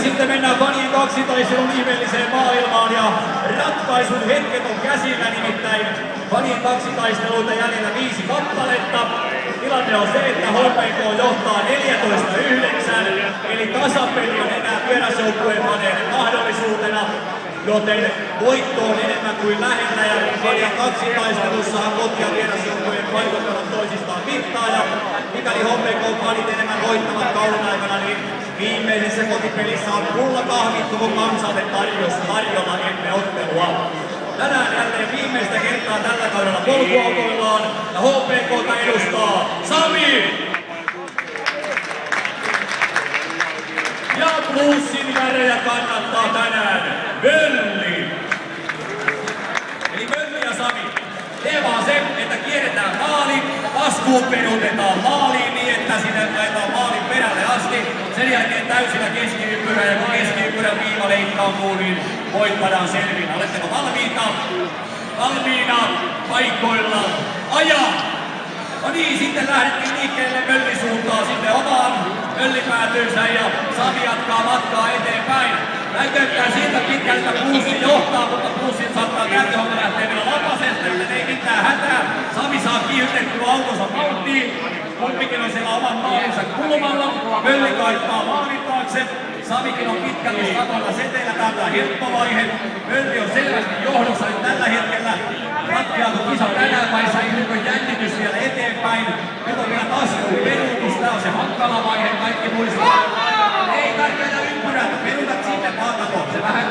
sitten mennään fanien kaksitaistelun ihmeelliseen maailmaan ja ratkaisun hetket on käsillä, nimittäin fanien kaksitaisteluita jäljellä 5 kappaletta. Tilanne on se, että HPK johtaa 14-9, eli tasapeli on enää vierasjoukkueen faneiden mahdollisuutena, joten voitto on enemmän kuin lähellä ja fanien kaksitaistelussahan koti- ja vierasjoukkueen vaikuttavat toisistaan mittaa ja mikäli HPK-fanit enemmän voittavat kauden aikana, niin viimeisessä kotipelissä on pullakahvit koko kansalle tarjolla ennen ottelua. Tänään jälleen viimeistä kertaa tällä kaudella polkuautoillaan ja HPK:ta edustaa Sami! Ja plussin värejä kannattaa tänään Mölli! Eli Mölli ja Sami, tee vaan se, että kierretään maali, askuun peruutetaan maaliin niin, että sinne laitetaan maalin perälle asti. Sen jälkeen täysillä keskiympyrä ja kun keskiympyrän viiva leikkautuu, niin voittajaan selviin. Oletteko valmiita? Valmiina paikoilla. Aja! No niin, sitten lähdettiin liikkeelle Möllin suuntaan sinne omaan Möllipäätyynsä ja Sami jatkaa matkaa eteenpäin. Näyttää siltä pitkältä Plussi johtaa, mutta Plussin saattaa kääntöhomma lähteä vielä lapasesta, joten ei mitään hätää. Sami saa kiihdytettyä autonsa vauhtiin. Kumpikin on siellä oman maalinsa kulmalla. Mölli kaittaa maalin taakse. Samikin on pitkälti samoilla seteillä tällä helppovaihe. Mölli on selvästi johdossa nyt tällä hetkellä. Ratkeaako kisa tänään vai säilyykö jännitys vielä eteenpäin? Nyt on vielä taskuun peruutus. Tää on se hankala vaihe. Kaikki muistaa. Ei tarvitse ympyrät. Peruutat sinne maatako. Se vähän.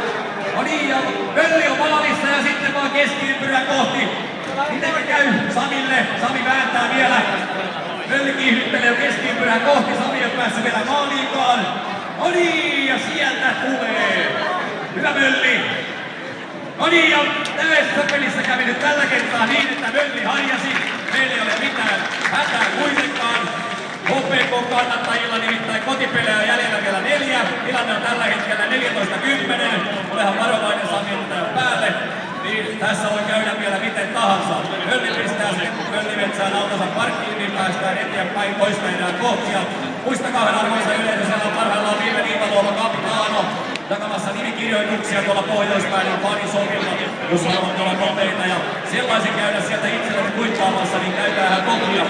No niin, ja Mölli on maalissa ja sitten vaan keskiympyrä kohti. Mitenkä käy Samille? Sami vääntää vielä. Mölli kiihdyttelee jo keskiympyrää kohti. Sami on päässyt vielä maaliinkaan. No niin, ja sieltä tulee. Hyvä Mölli. No niin, ja täydessä pelissä kävi nyt tällä kertaa niin, että Mölli harjasi. Meillä ei ole mitään hätää kuitenkaan. HPK kannattajilla nimittäin kotipelejä on jäljellä vielä 4. Tilanne on tällä hetkellä 14-10. Olehan varovainen Sami päälle. Niin tässä voi käydä vielä miten tahansa. Mölli pistää sen Möllimetsään autonsa parkkiin, niin päästään eteenpäin toista enää kohtia. Muistakaa arvoisa yleisö, siellä on parhaillaan viime Niivaluoma Capitano jakamassa nimikirjoituksia tuolla pohjoispäin on fanisovilla, jos haluat olla nopeita ja sellaisen käydä sieltä itselleni kuittaamassa, niin käydään kohtia.